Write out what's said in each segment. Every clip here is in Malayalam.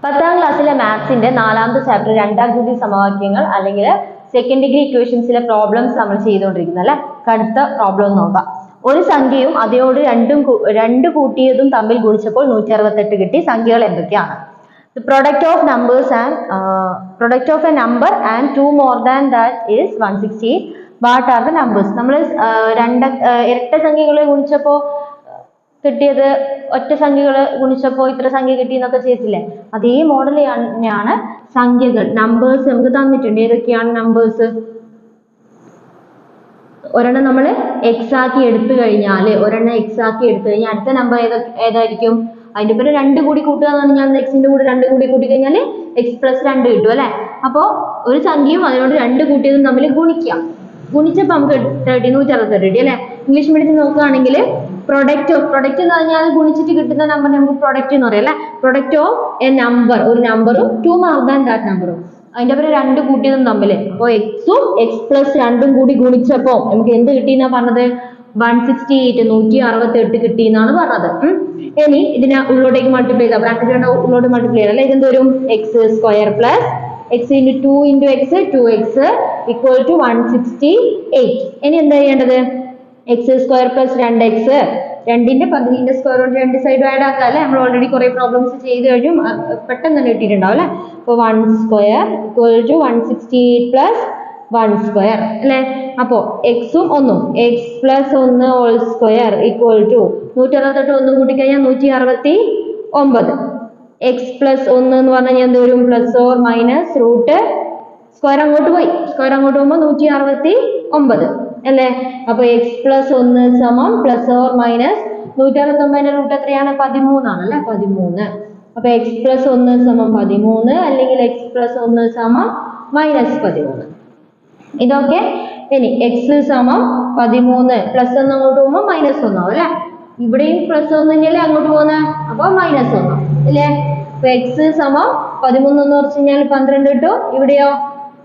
10ാം ക്ലാസ്സിലെ മാത്സിന്റെ 4ാമത്തെ ചാപ്റ്റർ രണ്ടാകൃതി സമവാക്യങ്ങൾ അല്ലെങ്കിൽ സെക്കൻഡ് ഡിഗ്രി ഇക്വേഷൻസിലെ പ്രോബ്ലംസ് നമ്മൾ ചെയ്തുകൊണ്ടിരിക്കുന്നത് അല്ലേ. അടുത്ത പ്രോബ്ലം നോക്കാം. ഒരു സംഖ്യയും അതോട് രണ്ട് കൂട്ടിയതും തമ്മിൽ ഗുണിച്ചപ്പോൾ 168 കിട്ടി. സംഖ്യകൾ എന്തൊക്കെയാണ്? The product of numbers and product of a number and two more than that is 168. What are the numbers? നമ്മൾ ഇരട്ട സംഖ്യകളെ ഗുണിച്ചപ്പോൾ കിട്ടിയത് ഒറ്റ സംഖ്യകൾ ഗുണിച്ചപ്പോൾ ഇത്ര സംഖ്യ കിട്ടി എന്നൊക്കെ ചെയ്തില്ലേ, അതേ മോഡൽ തന്നെയാണ് സംഖ്യകൾ. നമ്പേഴ്സ് നമുക്ക് തന്നിട്ടുണ്ട്. ഏതൊക്കെയാണ് നമ്പേഴ്സ്? ഒരെണ്ണം നമ്മൾ എക്സ് ആക്കി എടുത്തു കഴിഞ്ഞാൽ അടുത്ത നമ്പർ ഏതായിരിക്കും? അതിന്റെ പേര് 2 കൂടി കൂട്ടുക എന്ന് പറഞ്ഞാൽ എക്സിന്റെ കൂടെ 2 കൂടി കൂട്ടി കഴിഞ്ഞാൽ എക്സ് പ്ലസ് 2 കിട്ടും അല്ലെ. അപ്പോൾ ഒരു സംഖ്യയും അതിനോട് 2 കൂട്ടിയതും തമ്മിൽ ഗുണിക്കാം. ഗുണിച്ചപ്പോൾ നമുക്ക് 168 കിട്ടി അല്ലെ. ഇംഗ്ലീഷ് മീഡിയത്തിൽ നോക്കുകയാണെങ്കിൽ പ്രൊഡക്റ്റ് എന്ന് പറഞ്ഞാൽ ഗുണിച്ചിട്ട് കിട്ടുന്ന നമ്പർ നമുക്ക് പ്രൊഡക്റ്റ് എന്ന് പറയാം അല്ലെ. പ്രൊഡക്റ്റ് ഓഫ് എ നമ്പർ, ഒരു നമ്പറും ടു മോർ ദാൻ ദാറ്റ് നമ്പറും അതിന്റെ പേര് 2 കൂട്ടിയതും തമ്മിൽ. അപ്പോൾ എക്സും എക്സ് പ്ലസ് 2ഉം കൂടി ഗുണിച്ചപ്പോൾ നമുക്ക് എന്ത് കിട്ടി എന്നാ പറഞ്ഞത്? 168 168 കിട്ടി എന്നാണ് പറഞ്ഞത്. ഇനി ഇതിനെ ഉള്ളോട്ടേക്ക് മൾട്ടിപ്ലൈ ചെയ്താൽ ബ്രാക്കറ്റ് ഉള്ളോട്ട് മൾട്ടിപ്ലൈ ചെയ്താൽ അല്ലെ ഇതെന്ത് വരും? X square plus x into 2 into x 2x equal to 168. ഇനി എന്താ ചെയ്യേണ്ടത്? എക്സ് സ്ക്വയർ പ്ലസ് 2x 2ന്റെ 10ന്റെ സ്ക്വയർ കൊണ്ട് 2 സൈഡും ആഡ് ആക്കുക അല്ലെ. നമ്മൾ ഓൾറെഡി കുറെ പ്രോബ്ലംസ് ചെയ്ത് കഴിഞ്ഞു, പെട്ടെന്ന് തന്നെ കിട്ടിയിട്ടുണ്ടാവും അല്ലെ. അപ്പോൾ 1 square equal to 168 plus 1 square അല്ലെ. അപ്പോ എക്സും ഒന്നും x plus 1 whole square equal to 168 ഒന്നും കൂട്ടിക്കഴിഞ്ഞാൽ 169. എക്സ് പ്ലസ് 1 എന്ന് പറഞ്ഞാൽ എന്ത് വരും? Plus or minus root square അങ്ങോട്ട് പോയി, സ്ക്വയർ അങ്ങോട്ട് പോകുമ്പോൾ 169 അല്ലേ. അപ്പൊ എക്സ് പ്ലസ് 1 സമം പ്ലസ് ഓർ മൈനസ് 169 റൂട്ട് എത്രയാണ്? 13 ആണ് അല്ലെ. 13. അപ്പൊ എക്സ് പ്ലസ് 1 സമം 13 അല്ലെങ്കിൽ എക്സ് പ്ലസ് 1 സമം മൈനസ് 13 ഇതൊക്കെ. ഇനി എക്സ് സമം 13 പ്ലസ് 1 അങ്ങോട്ട് പോകുമ്പോൾ മൈനസ് 1 ആവും അല്ലെ. ഇവിടെയും പ്ലസ് 1 തന്നെയല്ലേ അങ്ങോട്ട് പോകുന്നത്, അപ്പൊ മൈനസ് 1 അല്ലേ. അപ്പൊ എക്സ് സമം 13 എന്ന് കുറച്ച് കഴിഞ്ഞാൽ 12 കിട്ടും. ഇവിടെയോ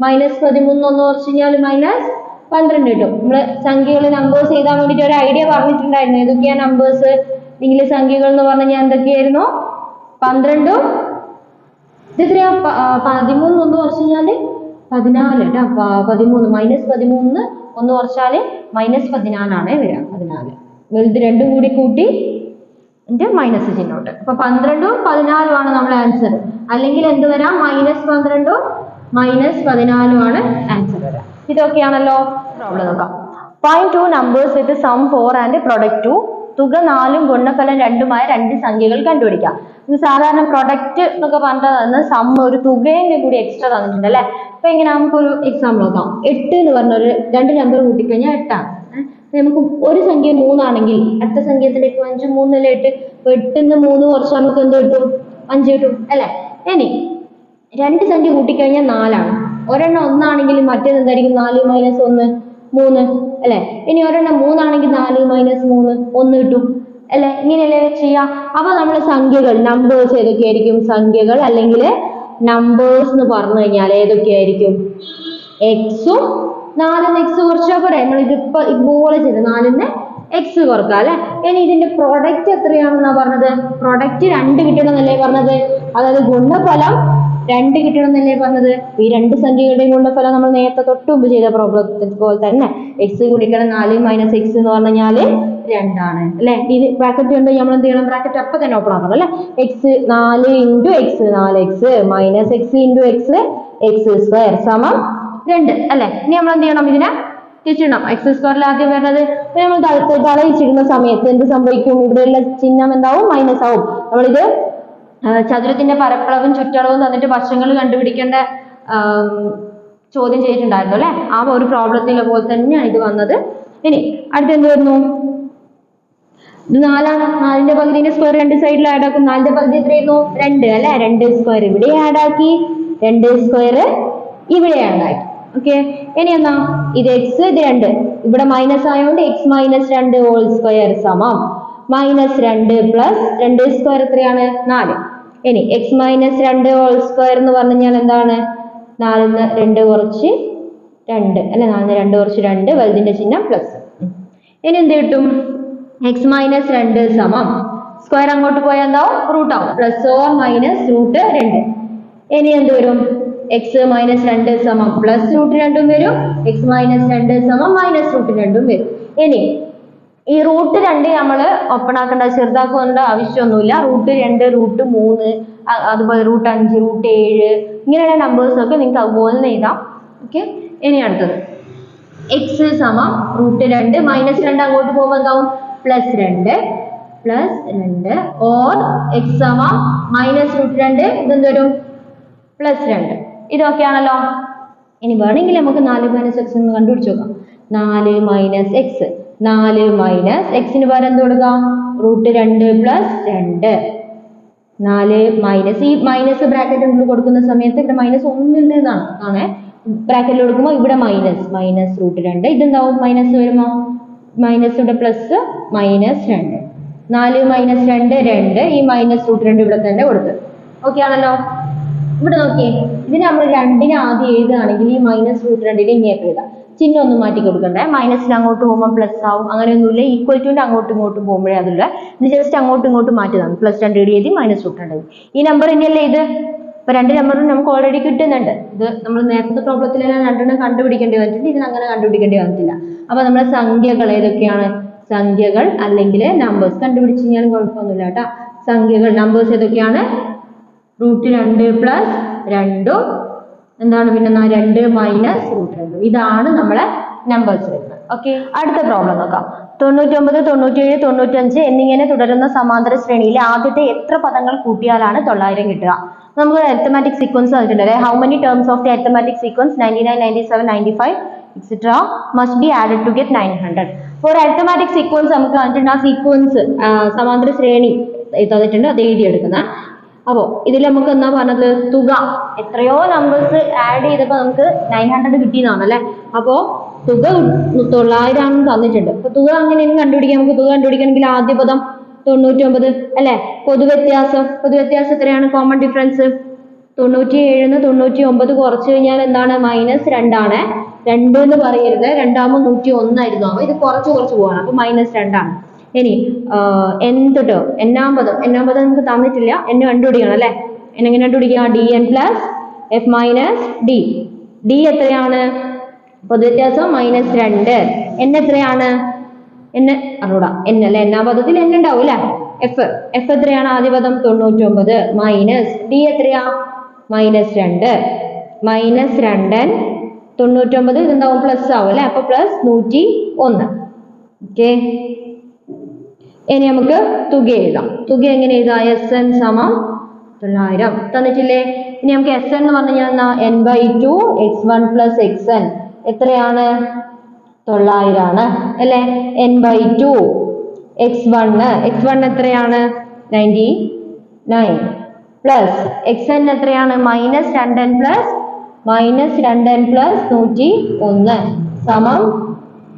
മൈനസ് 13 എന്ന് കുറച്ച് കഴിഞ്ഞാൽ മൈനസ് 12 കിട്ടും. നമ്മള് സംഖ്യകൾ നമ്പേഴ്സ് എഴുതാൻ വേണ്ടിട്ട് ഒരു ഐഡിയ പറഞ്ഞിട്ടുണ്ടായിരുന്നു. ഏതൊക്കെയാ നമ്പേഴ്സ്? നിങ്ങൾ സംഖ്യകൾ എന്ന് പറഞ്ഞു കഴിഞ്ഞാൽ എന്തൊക്കെയായിരുന്നു? 12 ഇത് എത്രയാ? 13 ഒന്ന് കുറച്ച് കഴിഞ്ഞാല് 14 കേട്ടോ. 13 മൈനസ് 13 ഒന്ന് കുറച്ചാല് മൈനസ് 14 ആണ് വരിക. 14 വലുത് രണ്ടും കൂടി കൂട്ടി മൈനസ് ചിഹ്നോട്ട്. അപ്പൊ 12ഉം 14ഉം ആണ് നമ്മുടെ ആൻസർ. അല്ലെങ്കിൽ എന്ത് വരാം? മൈനസ് 12ഉം മൈനസ് 14ഉം ആണ് ആൻസർ വരാം. ഇതൊക്കെയാണല്ലോ പ്രോബ്ലം. നോക്കാം. Find 2 numbers with sum 4 and product 2. തുക 4ഉം ഗുണഫലം 2ഉമായ 2 സംഖ്യകൾ കണ്ടുപിടിക്കാം. ഇത് സാധാരണ പ്രൊഡക്റ്റ് എന്നൊക്കെ പറഞ്ഞത് സം ഒരു തുകേന്റെ കൂടി എക്സ്ട്രാ തന്നിട്ടുണ്ട് അല്ലെ. അപ്പൊ ഇങ്ങനെ നമുക്കൊരു എക്സാമ്പിൾ നോക്കാം. 8 എന്ന് പറഞ്ഞൊരു 2 നമ്പർ കൂട്ടിക്കഴിഞ്ഞാൽ 8 ആണ്. നമുക്ക് ഒരു സംഖ്യ 3 ആണെങ്കിൽ അടുത്ത സംഖ്യത്തിന്റെ 5 3 അല്ലേ 8. 8ന്ന് 3 കുറച്ചാൽ നമുക്ക് എന്ത് കിട്ടും? 5 കിട്ടും അല്ലെ. ഇനി 2 സംഖ്യ കൂട്ടിക്കഴിഞ്ഞാൽ 4 ആണ്. ഒരെണ്ണം 1 ആണെങ്കിൽ മറ്റേത് എന്തായിരിക്കും? 4 മൈനസ് 1 3 അല്ലെ. ഇനി ഒരെണ്ണം 3 ആണെങ്കിൽ 4 മൈനസ് 3 1 കിട്ടും അല്ലെ. ഇങ്ങനെയല്ലേ ചെയ്യാം. അപ്പൊ നമ്മൾ സംഖ്യകൾ നമ്പേഴ്സ് ഏതൊക്കെയായിരിക്കും? സംഖ്യകൾ അല്ലെങ്കിൽ നമ്പേഴ്സ് എന്ന് പറഞ്ഞു കഴിഞ്ഞാൽ ഏതൊക്കെയായിരിക്കും? എക്സും 4ന്ന് എക്സ് കുറച്ചാൽ പോരെ. നമ്മൾ ഇതിപ്പോ ഇതുപോലെ ചെയ്ത് 4ന്ന് എക്സ് കുറക്കാം അല്ലെ. ഇനി ഇതിന്റെ പ്രൊഡക്റ്റ് എത്രയാണെന്നാ പറഞ്ഞത്? പ്രൊഡക്റ്റ് 2 കിട്ടണമെന്നല്ലേ പറഞ്ഞത്? അതായത് ഗുണഫലം 2 കിട്ടണമെന്നല്ലേ പറഞ്ഞത്? ഈ 2 സംഖ്യകളുടെയും ഗുണഫലം നമ്മൾ നേരത്തെ തൊട്ട് മുമ്പ് ചെയ്ത പ്രോബ്ലത്തിൽ പോലെ തന്നെ എക്സ് ഗുണിക്കണം 4 മൈനസ് എക്സ് എന്ന് പറഞ്ഞു കഴിഞ്ഞാല് 2 ആണ് അല്ലെ. ഇത് ബ്രാക്കറ്റ് ഉണ്ട്, നമ്മൾ എന്ത് ചെയ്യണം? ബ്രാക്കറ്റ് അപ്പൊ തന്നെ ഓപ്പൺ ആക്കണം അല്ലെ. X 4 into X 4x minus X into X X square സമം 2 അല്ലെ. ഇനി നമ്മൾ എന്ത് ചെയ്യണം? ഇതിനെ തിരിച്ചിടണം. എക്സ് സ്ക്വയറിൽ ആദ്യം വരുന്നത് നമ്മൾ തളയിച്ചിടുന്ന സമയത്ത് എന്ത് സംഭവിക്കും? ഇവിടെയുള്ള ചിഹ്നം എന്താവും? മൈനസ് ആവും. നമ്മളിത് ചതുരത്തിന്റെ പരപ്പളവും ചുറ്റളവും തന്നിട്ട് വശങ്ങൾ കണ്ടുപിടിക്കേണ്ട ചോദ്യം ചെയ്തിട്ടുണ്ടായിരുന്നു അല്ലെ. ആ ഒരു പ്രോബ്ലത്തിലെ പോലെ തന്നെയാണ് ഇത് വന്നത്. ഇനി അടുത്ത് എന്ത് വരുന്നു? ഇത് 4 ആണ്. 4ന്റെ പകുതിന്റെ സ്ക്വയർ 2 സൈഡിൽ ആഡ് ആക്കും. 4ന്റെ പകുതി എത്രയായിരുന്നു? 2 അല്ലെ. 2 സ്ക്വയർ ഇവിടെ ആഡ് ആക്കി, 2 സ്ക്വയർ ഇവിടെ ആഡ് ആക്കി. ഓക്കെ. ഇനി എന്നാ ഇത് എക്സ് ഇത് 2 ഇവിടെ മൈനസ് ആയതുകൊണ്ട് എക്സ് മൈനസ് 2 ഹോൾ സ്ക്വയർ സമം മൈനസ് 2 പ്ലസ് 2 സ്ക്വയർ എത്രയാണ്? 4. ഇനി എക്സ് മൈനസ് 2 ഹോൾ സ്ക്വയർ എന്ന് പറഞ്ഞു കഴിഞ്ഞാൽ എന്താണ്? 4ന്ന് 2 കുറച്ച് 2 അല്ലെ. 4ന്ന് 2 കുറച്ച് 2 വലുതിന്റെ ചിഹ്നം പ്ലസ്. ഇനി എന്ത് കിട്ടും? എക്സ് മൈനസ് 2 സമം സ്ക്വയർ അങ്ങോട്ട് പോയാൽ എന്താവും റൂട്ട് ആവും പ്ലസ് ഓർ മൈനസ് റൂട്ട് 2 ഇനി എന്ത് വരും എക്സ് മൈനസ് 2 സമം പ്ലസ് റൂട്ട് 2 വരും എക്സ് മൈനസ് 2 സമം മൈനസ് റൂട്ട് 2 വരും ഇനി ഈ റൂട്ട് 2 നമ്മൾ ഓപ്പൺ ആക്കേണ്ട ചെറുതാക്കേണ്ട ആവശ്യമൊന്നുമില്ല റൂട്ട് 2 റൂട്ട് 3 അതുപോലെ റൂട്ട് 5 റൂട്ട് 7 ഇങ്ങനെയുള്ള നമ്പേഴ്സ് ഒക്കെ നിങ്ങൾക്ക് അതുപോലെ എഴുതാം ഓക്കെ ഇനി അടുത്തത് എക്സ് സമം റൂട്ട് 2 മൈനസ് 2 അങ്ങോട്ട് പോകുമ്പോൾ എന്താവും പ്ലസ് 2 ഓർ എക്സ് സമം മൈനസ് റൂട്ട് 2 ഇതെന്ത് വരും പ്ലസ് 2 ഇതൊക്കെയാണല്ലോ ഇനി വേണമെങ്കിൽ നമുക്ക് 4 മൈനസ് എക്സ് എന്ന് കണ്ടുപിടിച്ച് നോക്കാം 4 മൈനസ് എക്സ് 4 മൈനസ് എക്സിന് പകരം എന്ത് കൊടുക്കാം റൂട്ട് 2 പ്ലസ് 2 4 മൈനസ് ഈ മൈനസ് ബ്രാക്കറ്റിനുള്ളിൽ കൊടുക്കുന്ന സമയത്ത് ഇവിടെ മൈനസ് 1 ഉണ്ട് എന്നാണ് ബ്രാക്കറ്റിൽ കൊടുക്കുമ്പോൾ ഇവിടെ മൈനസ് റൂട്ട് 2 ഇതെന്താവും മൈനസ് വരുമോ മൈനസ് ഇവിടെ പ്ലസ് മൈനസ് 2 4 മൈനസ് 2 2 ഈ മൈനസ് റൂട്ട് 2 ഇവിടെ തന്നെ കൊടുത്ത് ഓക്കെ ആണല്ലോ ഇവിടെ നോക്കിയേ ഇതിന് നമ്മൾ 2 ആദ്യം എഴുതുകയാണെങ്കിൽ ഈ മൈനസ് റൂട്ട് 2 ഇങ്ങോട്ട് എഴുതാം ചിഹ്നം ഒന്നും മാറ്റി കൊടുക്കണ്ടേ മൈനസിൽ അങ്ങോട്ട് പോകുമ്പോൾ പ്ലസ് ആവും അങ്ങനെയൊന്നുമില്ല ഈക്വൽ ടു അങ്ങോട്ടും ഇങ്ങോട്ടും പോകുമ്പോഴേ അതില്ല ഇത് ജസ്റ്റ് അങ്ങോട്ടും ഇങ്ങോട്ടും മാറ്റി തന്നെ പ്ലസ് 2 എഴുതി മൈനസ് റൂട്ട് 2 ഈ നമ്പർ തന്നെയല്ലേ ഇത് ഇപ്പൊ 2 നമ്പറും നമുക്ക് ഓൾറെഡി കിട്ടുന്നുണ്ട് ഇത് നമ്മൾ നേരത്തെ പ്രോബ്ലത്തിലെല്ലാം 2 കണ്ടുപിടിക്കേണ്ടി വന്നിട്ടുണ്ട് ഇതിന് അങ്ങനെ കണ്ടുപിടിക്കേണ്ടി വന്നിട്ടില്ല അപ്പൊ നമ്മളെ സംഖ്യകൾ ഏതൊക്കെയാണ് സംഖ്യകൾ അല്ലെങ്കിൽ നമ്പേഴ്സ് കണ്ടുപിടിച്ച് കഴിഞ്ഞാൽ കുഴപ്പമൊന്നുമില്ല കേട്ടോ സംഖ്യകൾ നമ്പേഴ്സ് ഏതൊക്കെയാണ് റൂട്ട് 2 പ്ലസ് 2 എന്താണ് പിന്നെ 2 മൈനസ് റൂട്ട് 2 ഇതാണ് നമ്മളെ നമ്പേഴ്സ് വരുന്നത് ഓക്കെ അടുത്ത പ്രോബ്ലം നോക്കാം 99 97 95 എന്നിങ്ങനെ തുടരുന്ന സമാന്തര ശ്രേണിയിലെ ആദ്യത്തെ എത്ര പദങ്ങൾ കൂട്ടിയാലാണ് 900 കിട്ടുക നമുക്ക് അരിത്തമാറ്റിക് സീക്വൻസ് തന്നിട്ടുണ്ട് how many terms of the arithmetic sequence 99 97 95 etc must be added to get 900 for arithmetic sequence നമുക്ക് തന്നിട്ടുണ്ട് ആ സീക്വൻസ് സമാന്തര ശ്രേണി തന്നിട്ടുണ്ട് അത് എഴുതിയെടുക്കുന്ന അപ്പോ ഇതിൽ നമുക്ക് എന്താ പറഞ്ഞത് തുക എത്രയോ നമ്പേഴ്സ് ആഡ് ചെയ്തപ്പോൾ നമുക്ക് 900 കിട്ടിയതാണ് അല്ലെ അപ്പോ തുക 900 ആണെന്ന് തന്നിട്ടുണ്ട് അപ്പൊ തുക അങ്ങനെയും കണ്ടുപിടിക്കാം നമുക്ക് തുക കണ്ടുപിടിക്കണമെങ്കിൽ ആദ്യ പദം 99 അല്ലെ പൊതുവ്യത്യാസം എത്രയാണ് കോമൺ ഡിഫറൻസ് 97 99 കുറച്ചു കഴിഞ്ഞാൽ എന്താണ് മൈനസ് 2 ആണ് 2 എന്ന് പറയരുത് 2 ആകുമ്പോൾ 101 ആയിരുന്നു അപ്പൊ ഇത് കുറച്ച് പോവാണ് അപ്പൊ മൈനസ് 2 ആണ് ഇനി nth ടേം എന്നാം പദം നമുക്ക് തന്നിട്ടില്ല n കണ്ടുപിടിക്കണം അല്ലെ എങ്ങനെ കണ്ടുപിടിക്കുക dn plus f minus d എത്രയാണ് പൊതുവ്യത്യാസം മൈനസ് 2 n എത്രയാണ് n അറിയൂടാ n അല്ലെ എന്നാം പദത്തിൽ n ഉണ്ടാവും അല്ലെ f എത്രയാണ് ആദ്യ പദം 99 മൈനസ് d എത്രയാ മൈനസ് 2 മൈനസ് 2 99 ഇതെന്താവും പ്ലസ് ആവും അല്ലെ അപ്പൊ പ്ലസ് 101 ഓക്കെ ഇനി നമുക്ക് തുക എഴുതാം തുക എങ്ങനെ എഴുതാം Sn സമം 900 തന്നിട്ടില്ലേ ഇനി നമുക്ക് Sn എന്ന് പറഞ്ഞു കഴിഞ്ഞാൽ n/2 x1 plus xn എത്രയാണ് 900 ആണ് അല്ലെ n/2 x1 എത്രയാണ് 99 പ്ലസ് xn എത്രയാണ് മൈനസ് 2n പ്ലസ് 101 സമം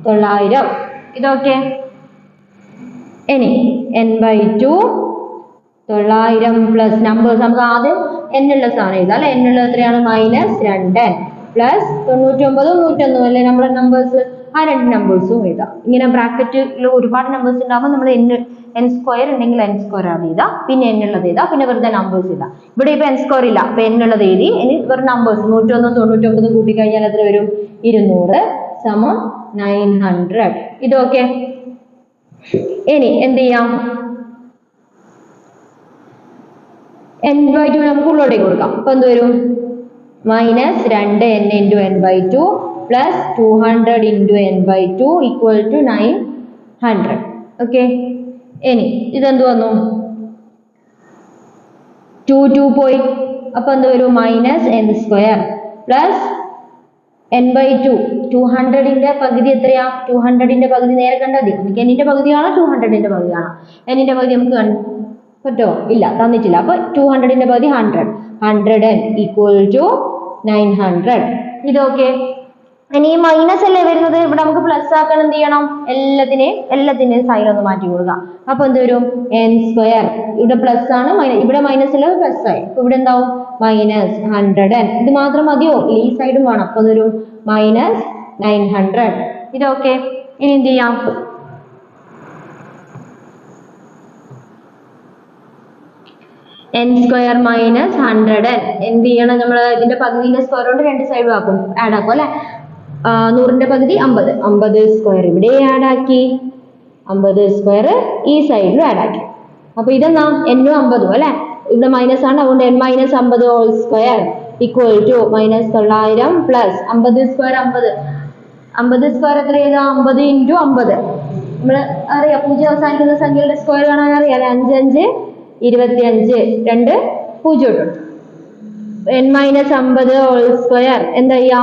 900 ഇതൊക്കെ ഇനി n/2 900 പ്ലസ് നമ്പേഴ്സ് നമുക്ക് ആദ്യം n ഉള്ള സാധനം എഴുതാം അല്ലെ n ഉള്ളത് എത്രയാണ് മൈനസ് 2 പ്ലസ് 99 101 അല്ലെ നമ്മുടെ നമ്പേഴ്സ് ആ രണ്ട് നമ്പേഴ്സും എഴുതാം ഇങ്ങനെ ബ്രാക്കറ്റിൽ ഒരുപാട് നമ്പേഴ്സ് ഉണ്ടാകുമ്പോൾ നമ്മൾ n സ്ക്വയർ ഉണ്ടെങ്കിൽ n സ്ക്വയർ ആണ് എഴുതാം പിന്നെ n ഉള്ളത് എഴുതാം പിന്നെ വെറുതെ നമ്പേഴ്സ് എഴുതാം ഇവിടെ ഇപ്പൊ n സ്ക്വയർ ഇല്ല അപ്പൊ n ഉള്ളത് എഴുതി ഇനി വെറുതെ നമ്പേഴ്സ് 101 99 കൂട്ടി കഴിഞ്ഞാൽ എത്ര വരും 200 സമം 900 ഇതൊക്കെ ഇനി എന്ത് ചെയ്യാം n/2 നമുക്ക് ഉള്ളോട്ടേക്ക് കൊടുക്കാം അപ്പൊ എന്ത് വരും minus 2n into n/2 plus 200 into n/2 equal to 900 okay ഇനി ഇതെന്ത് വന്നു 2 പോയി അപ്പൊ എന്ത് വരും minus n square plus n/2 200ന്റെ പകുതി എത്രയാ 200ന്റെ പകുതി നേരെ കണ്ടാൽ മതി എനിക്ക് n ന്റെ പകുതിയാണോ 200ന്റെ പകുതിയാണോ n ന്റെ പകുതി നമുക്ക് പറ്റോ ഇല്ല തന്നിട്ടില്ല അപ്പൊ 200ന്റെ പകുതി 100 ഈക്വൽ ടു 900 ഇതൊക്കെ ഇനി മൈനസ് അല്ലേ വരുന്നത് ഇവിടെ നമുക്ക് പ്ലസ് ആക്കാൻ എന്ത് ചെയ്യണം എല്ലാത്തിനെയും സൈൻ ഒന്ന് മാറ്റി കൊടുക്കുക അപ്പൊ എന്ത് വരും n സ്ക്വയർ ഇവിടെ പ്ലസ് ആണ് ഇവിടെ മൈനസ് അല്ല പ്ലസ് ആയി അപ്പൊ ഇവിടെ എന്താവും മൈനസ് 100 ഇത് മാത്രം മതിയോ ഈ സൈഡും വേണം അപ്പൊ അതൊരു മൈനസ് 900 ഇതൊക്കെ ഇനി എന്ത് ചെയ്യാം n സ്ക്വയർ മൈനസ് 100n എന്ത് ചെയ്യണം നമ്മൾ ഇതിന്റെ പകുതിന്റെ സ്ക്വയർ കൊണ്ട് രണ്ട് സൈഡും ആക്കും ആഡ് ആക്കും അല്ലെ 100ന്റെ പകുതി 50 50 സ്ക്വയർ ഇവിടെ ആഡ് ആക്കി 50 സ്ക്വയർ ഈ സൈഡിലും ആഡ് ആക്കി അപ്പൊ ഇതെന്നാ n 50 അല്ലെ ഇവിടെ മൈനസ് ആണ് അതുകൊണ്ട് n minus 50 whole square equal to minus 900 plus 50 square 50 square എത്ര ചെയ്താ 50 ഇൻറ്റു 50 നമ്മൾ അറിയാം 0 അവസാനിക്കുന്ന സംഖ്യയുടെ സ്ക്വയർ കാണാൻ അറിയാം 5 5 25 രണ്ട് 0 ഇട്ടു n മൈനസ് 50 ഹോൾ സ്ക്വയർ എന്താ ചെയ്യാ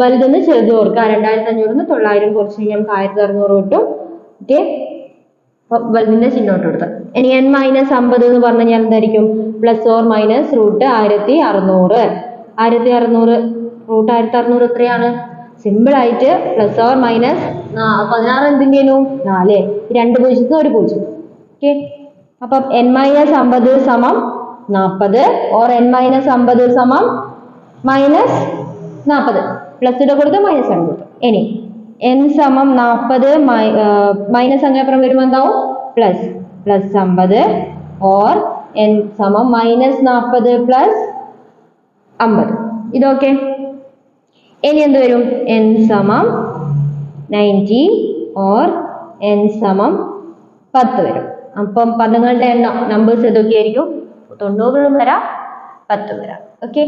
വലുതെന്ന് ചെറുത് ഓർക്കുക 2500 900 കുറച്ച് നമുക്ക് 1600 കിട്ടും ഓക്കെ വലുതിന്റെ ചിഹ്നോട്ട് കൊടുത്ത ഇനി n മൈനസ് 50 എന്ന് പറഞ്ഞു കഴിഞ്ഞാൽ എന്തായിരിക്കും plus or minus root 1600 1600 root 1600 എത്രയാണ് സിമ്പിൾ ആയിട്ട് പ്ലസ് ഓർ മൈനസ് 16 എന്തിൻ്റെനു 4 രണ്ട് പൂജ്യത്തിന് ഒരു പൂജ്യം ഓക്കെ അപ്പം n മൈനസ് 50 സമം 40 ഓർ n മൈനസ് 50 സമം മൈനസ് 40 പ്ലസ് ഇട കൊടുത്ത് മൈനസ് ആണ് കൊടുത്തു ഇനി n സമം 40 മൈനസ് അങ്ങേപ്പുറം വരുമ്പോൾ എന്താവും പ്ലസ് പ്ലസ് 50 ഓർ n സമം മൈനസ് 40 പ്ലസ് 50 ഇതൊക്കെ ഇനി എന്ത് വരും n സമം 90 ഓർ n സമം 10 വരും അപ്പം പദങ്ങളുടെ എണ്ണം നമ്പേഴ്സ് ഏതൊക്കെയായിരിക്കും 90 വരാം 10 വരാം ഓക്കെ